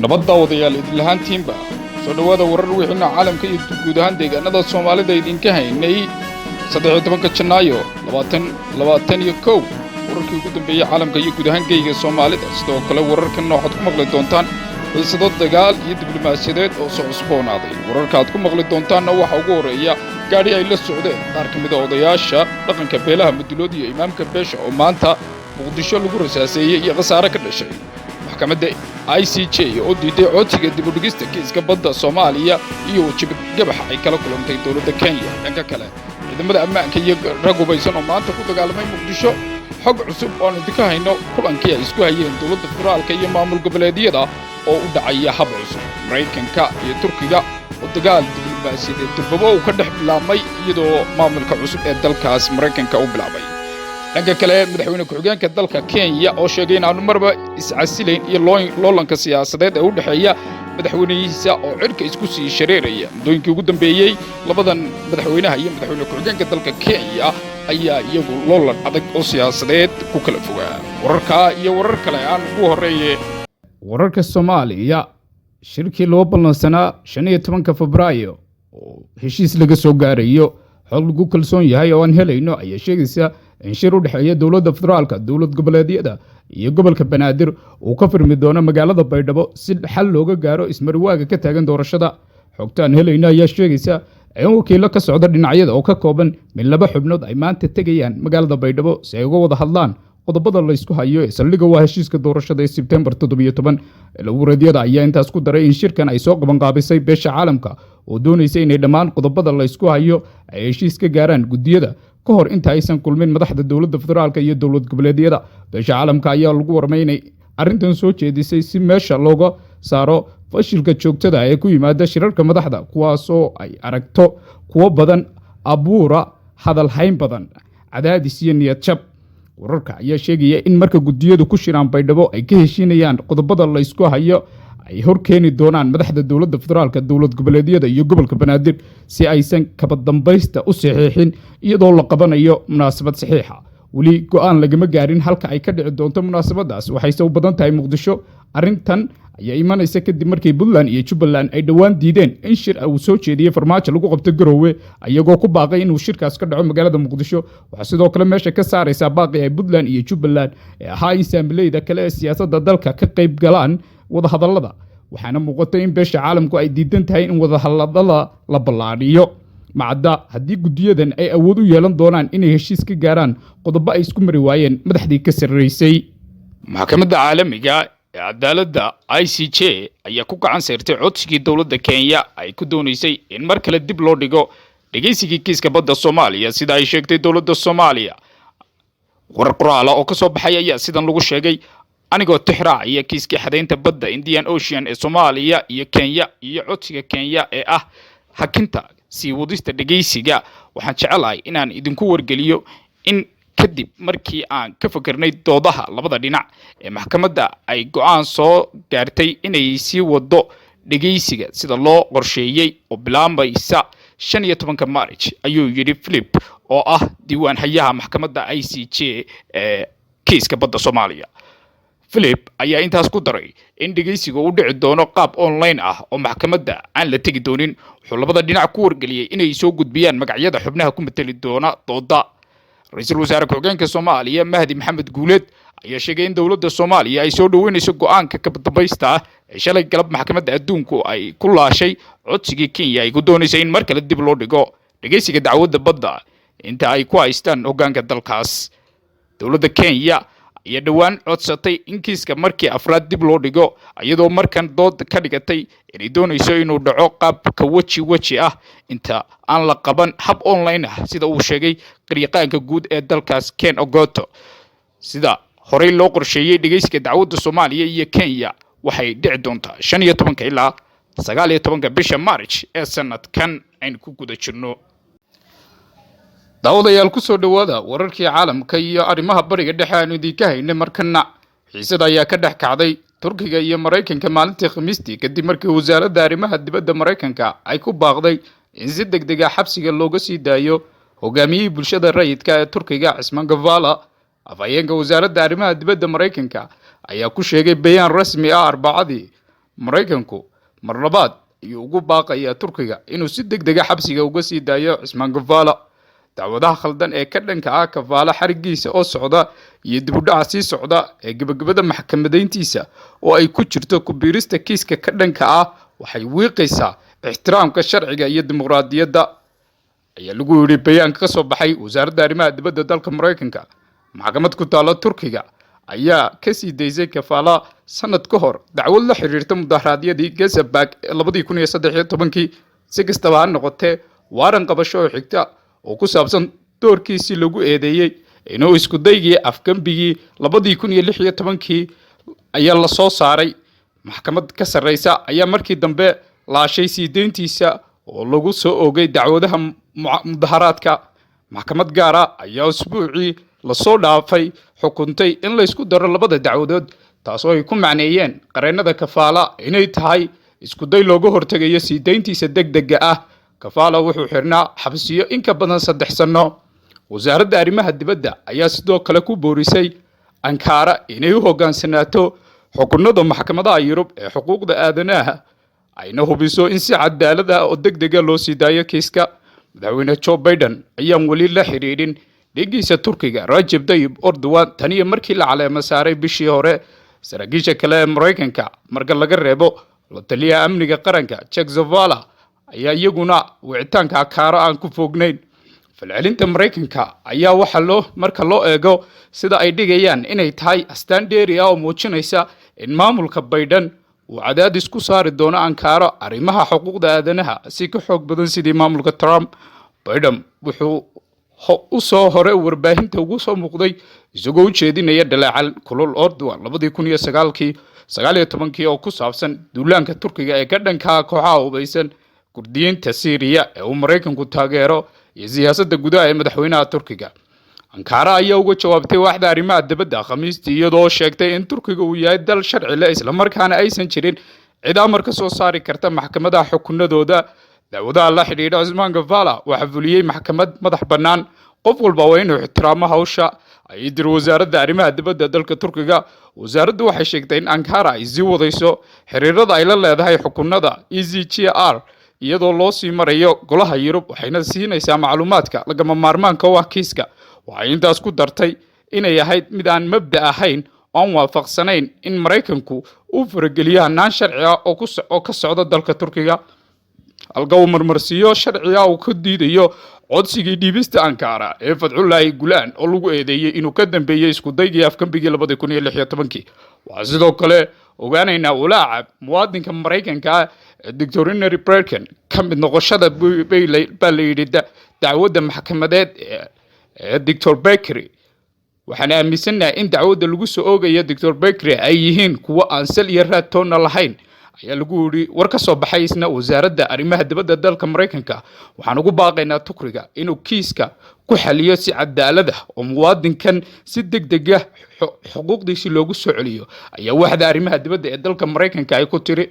nabadda wadayaal idin lahaantiinba soo dhawaada warar wixina caalamka iyo guud ahaan deegaanada Soomaalida idinka haynay 13 Janaayo 2021 wararkii ugu dambeeyay caalamka iyo guud ahaan geeyiga Soomaalida sidoo kale wararkan waxaad ku maqli doontaan xiisado dagaal iyo diblomaasiyadeed oo soo cusboonaaday wararka aad ku maqli doontaanna waxa ugu horeeya gaari ay la socdeen qaar ka mid ah odayaasha dhaqanka beelaha Mudullood iyo imaamka beesha oo maanta Muqdisho lagu rasaaseeyay iyo khasaare ka dhashay maxkamadda ICJ oo diiday codsiga dib u dhigista kiiska badda Soomaaliya iyo wajib gabax ay kala kulantay dawladda Kenya dhanka kale ciidamada ammaanka iyo rag hubaysan oo maanta ku dagaalamay Muqdisho xog cusub oo aan idinka hayno kulankii ay isku hayeen dawladda federaalka iyo maamul goboleedyada oo u dhacaya hab cusub Mareykanka iyo Turkiga oo dagaal diblomaasiyadeed durbaba uu ka dhex bilaabmay iyadoo maamulka cusub ee dalkaas Mareykanka uu bilaabay dhanka kale madaxweyne ku-xigeenka dalka Kenya oo sheegay in aanu marba iscasilayn iyo loolanka siyaasadeed ee u dhaxeeya madaxweynahiisa oo cirka isku sii shareeraya mudooyinkii ugu dambeeyay labadan madaxweynaha iyo madaxweyne ku-xigeenka dalka Kenya ayaa iyagu loolan adag oo siyaasadeed ku kala fogaa wararka iyo warar kale aan ugu horeeyay wararka Soomaaliya shirkii loo ballansanaa 15 Febraayo oo heshiis laga soo gaarayo xog lagu kalsoon yahay oo aan helayno ayaa sheegaysa in shir u dhaxeeya dawladda federaalka dawlad goboleedyada iyo gobolka Banaadir uu ka furmi doono magaalada Baydhabo si xal looga gaaro ismarwaaga ka taagan doorashada xogtaan helayna ayaa sheegaysa in wakiilo ka socda dhinacyada oo ka kooban min laba xubnood ay maanta tagayaan magaalada Baydhabo si ay uga wada hadlaan qodobada la isku hayo ee saldhigga waa heshiiska doorashada ee September 17 ilowradiyada ayaa intaas ku daray in shirkan ay soo qaban qaabisay beesha caalamka oo doonaysa inay dhammaan qodobada la isku hayo ay heshiis ka gaaraan gudiyada ka hor inta aysan kulmin madaxda dawladda federaalka iyo dawlad goboleedyada beesha caalamka ayaa lagu warmaynay arrintan soo jeedisay si meesha looga saaro fashilka joogtada ee ku yimaada shirarka madaxda kuwaas oo ay aragto kuwa badan abuura hadal hayn badan cadaadis iyo niyad jab wararka ayaa sheegaya in marka gudiyadu ku shiraan Baydhabo ay ka heshiinayaan qodobada la isku hayo ay hor keeni doonaan madaxda dawladda federaalka dawlad goboleedyada iyo gobolka Banaadir si aysan kaba dambaysta u saxiixin iyadoo la qabanayo munaasabad saxiixa wali go'aan lagama gaarin halka ay ka dhici doonto munaasabadaas waxay soo badan tahay Muqdisho arrintan ayaa imanaysa kadib markii Puntland iyo Jubbaland ay dhawaan diideen in shir uu soo jeediyay farmaajo lagu qabto Garowe ayagoo ku baaqay inuu shirkaas ka dhaco magaalada Muqdisho waxa sidoo kale meesha ka saaraysa baaqi ay Puntland iyo Jubbaland ee ahaa insaamileyda kale ee siyaasadda dalka ka qayb galaan wada hadallada waxaana muuqatay in beesha caalamku ay diidan tahay in wada hadallada la ballaariyo macda haddii gudiyadan ay awood u yeelan doonaan inay heshiis ka gaaraan qodobo ay isku mari waayeen madaxdii ka sareysay maxkamadda caalamiga ee cadaaladda ICJ ayaa ku gacan saartay codsigii dawladda Kenya ay ku doonaysay in mar kale dib loo dhigo dhageysigii kiiska badda Soomaaliya sida ay sheegtay dawladda Soomaaliya warar qoraal oo ka soo baxay ayaa sidan lagu sheegay anigoo tixraacaya kiiska xadeynta badda Indian Ocean ee Soomaaliya iyo Kenya iyo codsiga Kenya ee ah hakinta sii wadista dhageysiga waxaan jecelahay inaan idinku wargeliyo in kadib markii aan ka fakarnay doodaha labada dhinac ee maxkamadda ay go'aan soo gaartay inay sii wado dhageysiga sida loo qorsheeyay oo bilaabmaysa 15 March ayuu yiri Philip oo ah diiwaan hayaha maxkamadda ICJ ee kiiska badda Soomaaliya Philip ayaa intaas ku daray in dhageysiga uu dhici doono qaab online ah oo maxkamadda aan la tagi doonin wuxuu labada dhinac ku wargeliyay inay soo gudbiyaan magacyada xubnaha ku matali doona dooda ra'iisul wasaare ku-xigeenka Soomaaliya Mahdi Maxamed Guuleed ayaa sheegay in dawladda Soomaaliya ay soo dhaweynayso go'aanka ka dambaysta ee shalay galab maxkamadda adduunku ay ku laashay codsigii Kenya ay ku doonaysay in mar kale dib loo dhigo dhageysiga dacwadda badda inta ay ku haystaan hoggaanka dalkaas dawladda Kenya ayaa dhawaan codsatay in kiiska markii afraad dib loo dhigo iyadoo markan dood ka dhigatay inay doonayso inuu dhaco qaabka waji ah inta aan la qaban hab online ah sida uu sheegay qariiqaanka guud ee dalkaas Ken Ogoto sida horey loo qorsheeyay dhageysiga dacwadda Soomaaliya iyo Kenya waxay dhici doontaa 15 ilaa 19 bisha March ee sanadkan aynu ku guda jirno daawadayaal ku soo dhawaada wararkii caalamka iyo arrimaha bariga dhexe aanu idinka haynay markana xiisada ayaa ka dhex kacday Turkiga iyo Mareykanka maalintii Khamiistii kadib markii wasaaradda arrimaha dibadda Mareykanka ay ku baaqday in si degdeg ah xabsiga looga sii daayo hogaamiyihii bulshada rayidka ee Turkiga Cismaan Gavala afhayeenka wasaaradda arrimaha dibadda Mareykanka ayaa ku sheegay bayaan rasmi ah Arbacadii Maraykanku mar labaad ayuu ugu baaqayaa Turkiga inuu si degdeg ah xabsiga uga sii daayo Cismaan Kavala. dacwadaha khaldan ee ka dhanka ah Kavala xarigiisa oo socda iyo dib u dhaca sii socda ee gabagabada maxkamadeyntiisa oo ay ku jirto ku biirista kiiska ka dhanka ah waxay wiiqaysaa ixtiraamka sharciga iyo dimuqraadiyadda ayaa lagu yiri bayaan ka soo baxay wasaaradda arrimaha dibadda dalka Maraykanka. maxkamad ku taala Turkiga ayaa ka sii daysay Kavala sanad ka hor dacwad la xiriirta mudaharaadyadii Gettysburg 2013 si kastaba ha noqotee waaran qabasho oo xigta oo ku saabsan doorkiisii lagu eedeeyay inuu isku daygii afgambigii 2016 ayaa la soo saaray. maxkamad ka sarreysa ayaa markii dambe laashay sii deyntiisa oo lagu soo oogay dacwadaha mudaharaadka. maxkamad gaar ah ayaa usbuucii la soo dhaafay xukuntay in la isku daro labada dacwadood taasoo ay ku macneeyeen qareennada Kavala inay tahay isku day looga hortagayo sii deyntiisa degdega ah. Kavala wuxuu xirnaa xabsiyo in ka badan 3 sano. wasaaradda arrimaha dibadda ayaa sidoo kale ku boorisay Ankara inay u hoggaansanaato xukunnada maxkamadaha Yurub ee xuquuqda aadanaha ayna hubiso in si cadaalad ah oo degdeg ah loo sii daayo kiiska. madaxweyne Joe Biden ayaan weli la xiriirin dhigiisa Turkiga Recep Tayyip Erdogan tan iyo markii la caleemo saaray bishii hore. saraakiisha kale ee Maraykanka marka laga reebo la taliyaha amniga qaranka Jake Sullivan ayaa iyaguna wicitaanka Ankara aan ku fognayn. falcelinta Maraykanka ayaa waxa marka loo eego sida ay dhigayaan inay tahay astaan dheeri ah oo muujinaysa in maamulka Biden uu cadaadis ku saari doono Ankara arrimaha xuquuqda aadanaha si ka xoog badan sidii maamulka Trump. Biden wuxuu u soo hore warbaahinta ugu soo muuqday isagoo u jeedinaya dhaleecal kulul Erdogan 2019 oo ku saabsan duulaanka Turkiga ee ka dhanka ah kooxaha hubeysan Kurdiyiinta Syria ee uu Maraykanku taageero iyo siyaasadda gudaha ee madaxweynaha Turkiga. Ankara ayaa uga jawaabtay waaxda arrimaha dibadda Khamiistii iyadoo sheegtay in Turkiga uu yahay dal sharci leh isla markaana aysan jirin cid amar ka soo saari karta maxkamadaha xukunnadooda. dacwadaha la xiriira Cismaan Kavala waxa fuliyay maxkamad madax bannaan. qof walba waa inuu ixtiraamo hawsha ay dir wasaaradda arrimaha dibadda dalka Turkiga. wasaaraddu waxay sheegtay in Ankara ay sii wadayso xiriirada ay la leedahay xukunnada ECGR iyadoo loo sii marayo golaha Yurub waxayna siinaysaa macluumaadka lagama maarmaanka u ah kiiska. waxay intaas ku dartay inay ahayd mid aan mabda ahayn oo aan waafaqsanayn in Maraykanku uu farageliyo hannaan sharci ah oo ka socda dalka Turkiga. halka uu marmarsiyo sharciga uu ka diidayo codsigii dhiibista Ankara ee Fethullah Gulen oo lagu eedeeyay inuu ka dambeeyay isku daygii afgambigii 2016. waxaa sidoo kale ogaanaynaa walaaca muwaadinka Maraykanka Dictorinary Brecken ka mid noqoshada baa la yidhi dacwadda maxkamadeed ee Dr. Bekri. waxaan aaminsanahay in dacwadda lagu soo oogayo Dr. Bekri ay yihiin kuwa aan sal iyo raad toona lahayn ayaa lagu yiri war ka soo baxay isna wasaaradda arrimaha dibadda dalka Maraykanka. waxaan ugu baaqaynaa Turkiga inuu kiiska ku xaliyo si cadaalad ah oo muwaadinkan si degdeg ah xuquuqdiisa loogu soo celiyo ayaa waaxda arrimaha dibadda ee dalka Maraykanka ay ku tiri.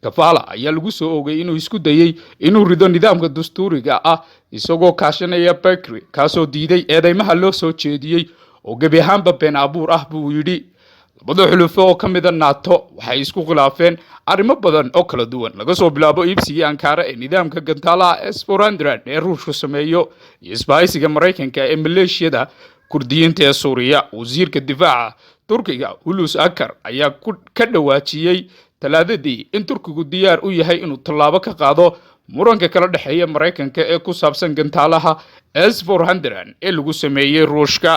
Kavala ayaa lagu soo oogay inuu isku dayay inuu rido nidaamka dastuuriga ah isagoo kaashanaya Bekri kaasoo diiday eedeymaha loo soo jeediyay oo gabi ahaanba been abuur ah buu yidhi. labada xulufo oo ka mid ah NATO waxay isku khilaafeen arrimo badan oo kala duwan laga soo bilaabo iibsigii Ankara ee nidaamka gantaalaha S-400 ee Ruushku sameeyo iyo isbahaysiga Maraykanka ee maleeshiyada Kurdiyiinta ee Suuriya. wasiirka difaaca Turkiga Hulusi Akar ayaa ka dhawaajiyay talaadadii in Turkigu diyaar u yahay inuu tallaabo ka qaado muranka kala dhaxeeya Maraykanka ee ku saabsan gantaalaha S-400 ee lagu sameeyay Ruushka.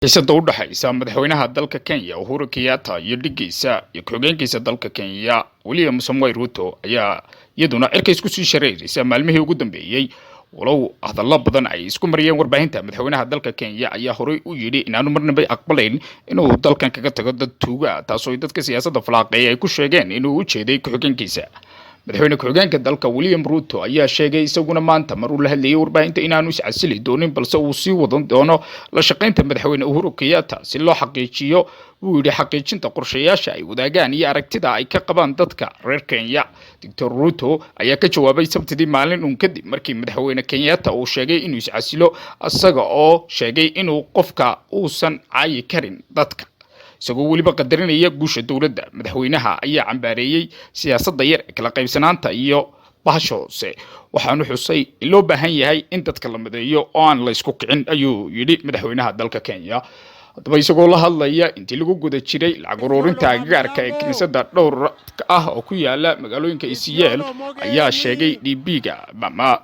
xiisada u dhaxaysa madaxweynaha dalka Kenya Uhuru Kenyatta iyo dhigiisa iyo ku-xigeenkiisa dalka Kenya William Samoei Ruto ayaa iyaduna cirka isku sii shareeraysa maalmihii ugu dambeeyay. walow hadallo badan ay isku mariyeen warbaahinta madaxweynaha dalka Kenya ayaa horey u yidhi inaanu marnaba aqbalayn inuu dalkan kaga tago dad tuuga taasoo dadka siyaasadda falaaqeeyay ay ku sheegeen inuu u jeeday ku-xigeenkiisa. madaxweyne ku-xigeenka dalka William Ruto ayaa sheegay isaguna maanta mar uu la hadlayay warbaahinta inaanu is casili doonin balse uu sii wadan doono la shaqaynta madaxweyne Uhuru Kenyatta si loo xaqiijiyo uu yidhi xaqiijinta qorshayaasha ay wadaagaan iyo aragtida ay ka qabaan dadka reer Kenya. Dr. Ruto ayaa ka jawaabay sabtidii maalin uun kadib markii madaxweyne Kenyatta uu sheegay inuu is casilo asaga oo sheegay inuu qofka uusan caayi karin dadka isagoo weliba qadarinaya guusha dowladda. Madaxweynaha ayaa cambaareeyay siyaasadda yar ee kala qaybsanaanta iyo bahasha hoose, waxaanu xusay in loo baahan yahay in dadka la mideeyo oo aan la isku kicin, ayuu yidhi madaxweynaha dalka Kenya. haddaba isagoo la hadlaya intii lagu guda jiray lacag ururinta agagaarka ee kiniisadda dhowr ah oo ku yaala magaalooyinka Isiyaal, ayaa sheegay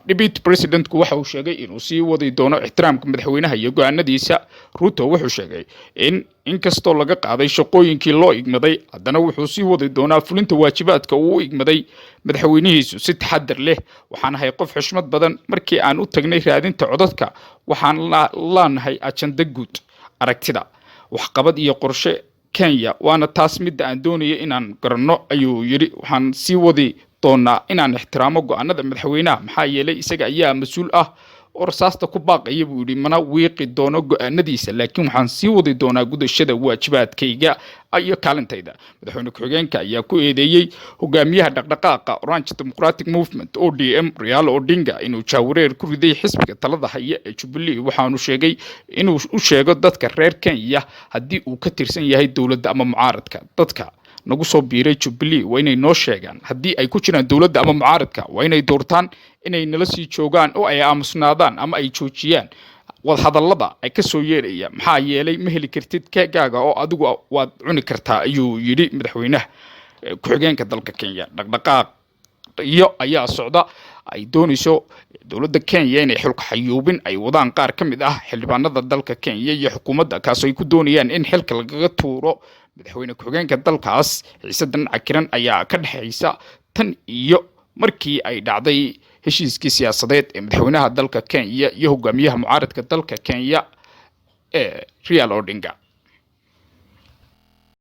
Deputy President-ku waxa uu sheegay inuu sii wadi doono ixtiraamka madaxweynaha iyo go'aanadiisa. Ruto wuxuu sheegay in kastoo laga qaaday shaqooyinkii loo igmaday, haddana wuxuu sii wadi doonaa fulinta waajibaadka uu u igmaday madaxweynihiisu si taxadar leh. waxaan ahay qof xushmad badan markii aan u tagnay raadinta codadka, waxaan laanahay ajanda guud, aragtida waxqabad iyo qorshe Kenya, waana taas mid aan doonayo inaan garanno, ayuu yiri. waxaan sii wadi doonaa inaan ixtiraamo go'aanada madaxweynaha maxaa yeelay isaga ayaa mas'uul ah oo rasaasta ku baaqaya, buu yiri, mana wiiqi doono go'aanadiisa, laakiin waxaan sii wadi doonaa gudashada waajibaadkayga iyo kaalintayda. madaxweyne ku-xigeenka ayaa ku eedeeyay hogaamiyaha dhaqdhaqaaqa Orange Democratic Movement ODM Raila Odinga inuu jaawareer ku riday xisbiga talada haya ee Jubilee. waxaanu sheegay inuu u sheego dadka reer Kenya haddii uu ka tirsan yahay dowladda ama mucaaradka. dadka nagu soo biiray Jubilee waa inay noo sheegaan haddii ay ku jiraan dowladda ama mucaaradka, waa inay doortaan inay nala sii joogaan oo ay aamusnaadaan ama ay joojiyaan wadahadallada ay ka soo yeeraya, maxaa yeelay ma heli kartid keegaaga oo adigu waad cuni kartaa, ayuu yidhi madaxweynaha ku-xigeenka dalka Kenya. dhaqdhaqaaq iyo ayaa socda ay doonayso dowladda Kenya inay xilka xayuubin ay wadaan qaar ka mid ah xildhibaanada dalka Kenya iyo xukuumadda, kaasoo ay ku doonayaan in xilka lagaga tuuro madaxweyne ku-xigeenka dalkaas. xiisadan cakiran ayaa ka dhaxaysa tan iyo markii ay dhacday heshiiskii siyaasadeed ee madaxweynaha dalka Kenya iyo hogaamiyaha mucaaradka dalka Kenya ee Raila Odinga.